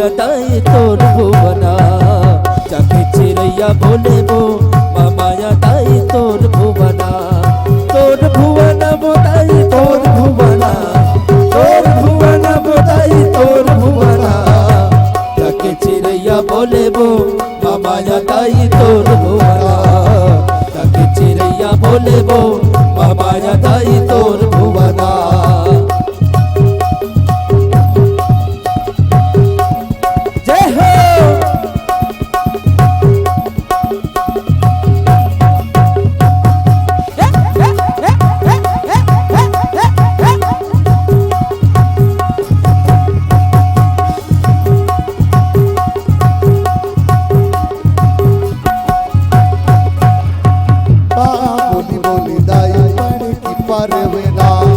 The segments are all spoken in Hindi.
माया दाई तोर भुवना जाके चिड़ैया बोले बो माया दाई तोर भुवना बोदाई तोर भुवना बोदाई तोर भुवना जाके चिड़ैया बोले बो माया दाई तोर भुवना जाके चिड़ैया बोले बो माया दाई तोर भुवना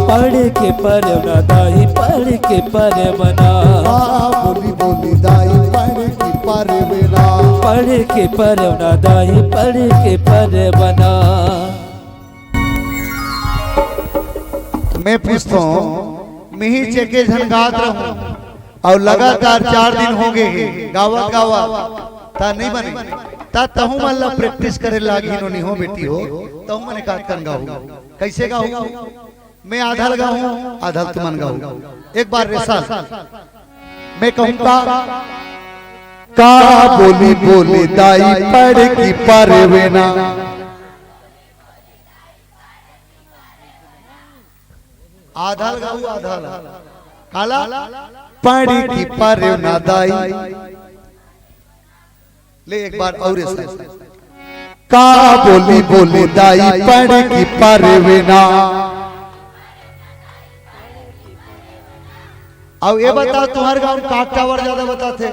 पढ़ के परवना दाई पढ़ के परवना बोली बोली दाई पढ़ के परवना पढ़ के परवना दाई पढ़ के परवना। मैं पूछता हूँ मिही चेके झनगात रहूं और लगातार 4 दिन हो गए गावा गावा ता नहीं बने ता तहु मन प्रैक्टिस करे लागी नो नहीं हो बेटी हो तहु मन का कर गाऊं कैसे गाऊं मैं आधा लगाऊं आधा तुमन गाऊं एक बार रेसा मैं कहूंगा का बोली बोली दाई पढ़ की परवेना आधा लगाऊं आधा काला पढ़ की परवेना दाई ले एक बार और ऐसा का बोली बोली दाई पढ़ की परवेना। अब ये बता तुम्हारे गांव में काक टावर ज्यादा बताते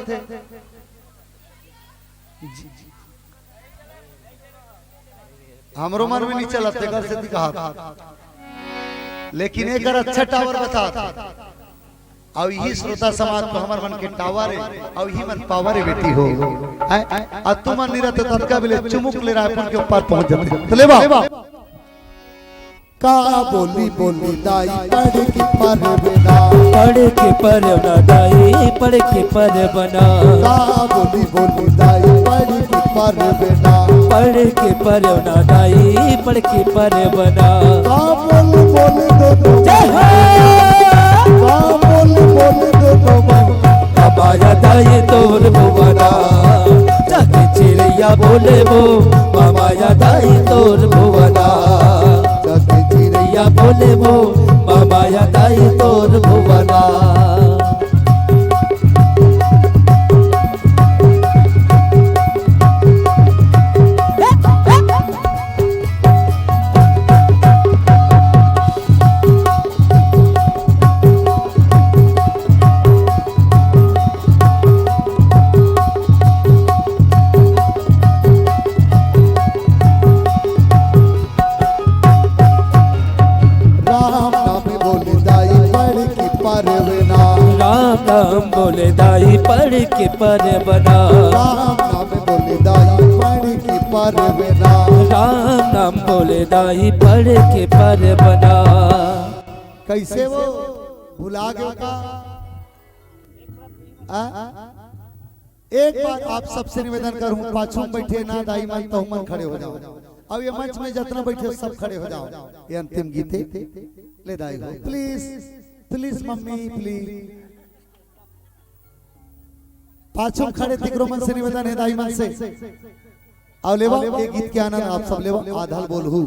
हमरो मन में नहीं चलते घर से कहा लेकिन एक अच्छा टावर बता और यही श्रोता समाज को हमार मन के टावर है और यही मन पावर है बेटी हो और तुम मन नहीं रहते तत्का भी चुमुक ले रायपुर के ऊपर पहुंच जाते तो ले बा का बोली बोली दाई पढ़ के परवना पढ़ के परवना दाई पढ़ के परवना का बोली बोली दाई पढ़ के परवना पढ़ के परवना दाई पढ़ के परवना का बोली बोली दो जय हो का बोली बोली दो माया दाई तोर भुवना जाके चिड़ैया बोले बो माया दाई तोर भुवना चिड़ैया बोले बो माया दाई तोर भुवना। राम बोले दाई पढ़ के परवना राम नाम बोले दाई पढ़ के परवना राम नाम बोले दाई पढ़ के परवना। कैसे वो भुला गए का एक बार आप सबसे निवेदन करूं पाछू बैठे ना दाई मन तो मन खड़े हो जाओ अब ये मंच में जितना बैठे सब खड़े हो जाओ ये अंतिम गीत ले दाई प्लीज प्लीज मम्मी प्लीज पाछू खड़े तिकरो मन से निवेदन है दाई मन से अब लेवा ये गीत के आनंद आप सब लेवा आधाल बोलहु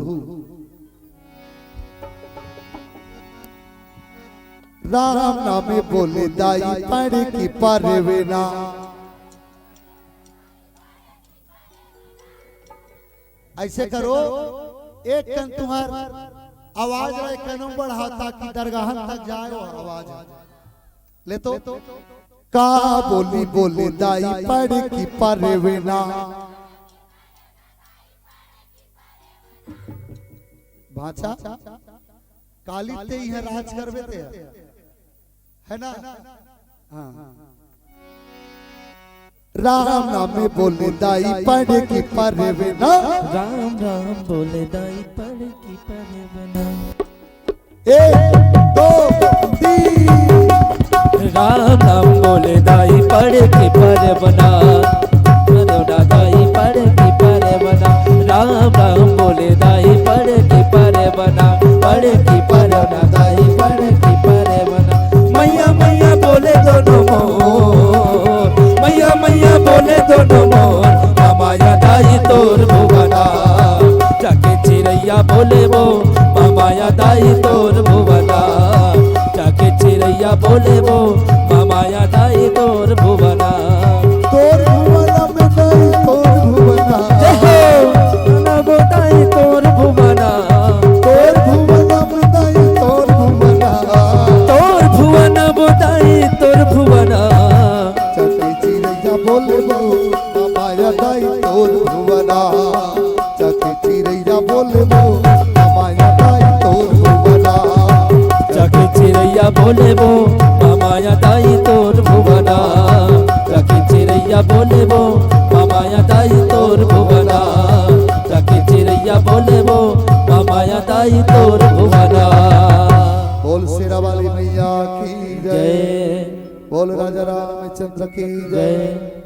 राम नामे बोले दाई पढ़ की परवेना ऐसे करो एक कन तुम्हार आवाज रहे कनों बढ़ा ताकि दरगाह तक जाए आवाज ले तो का बोली बोले दाई पढ़ की परवेना भाषा काली ते ही है राज करवे ते है ना हाँ राम नामे बोले दाई पढ़ की परवेना राम राम बोले दाई पढ़ की परवना। 1 2 3 राम नाम बोले दाई पढ़ के पर बना, रोना दाई पढ़ के पर बना, राम नाम बोले दाई पढ़ के पर बना, पढ़ के पर ना दाई पढ़ के पर बना। मैया मैया बोले दोनों मोर, मैया मैया बोले दोनों मोर, माया दाई तोर भुवना, जाके चिड़ैया बोले वो माया दाई तोर भुवना, जाके चिड़ैया बोले वो माया दाई तोर भुवना। तोर भुवना में दाई तोर भुवना, वो दाई तोर भुवना, तोर भुवना में दाई तोर भुवना, तोर भुवना वो दाई तोर भुवना। चके चिड़ैया बोले वो माया दाई तोर भुवना, चके चिड़ैया बोले वो माया दाई तोर भुवना, जाके चिड़ैया बोले वो माया दाई तोर भुवना, जाके चिड़ैया बोले वो माया दाई तोर भुवना, जाके चिड़ैया बोले वो माया दाई तोर भुवना। बोल शेरा वाली मैया की जय, जय बोल राजा रामचंद्र की जय। जय।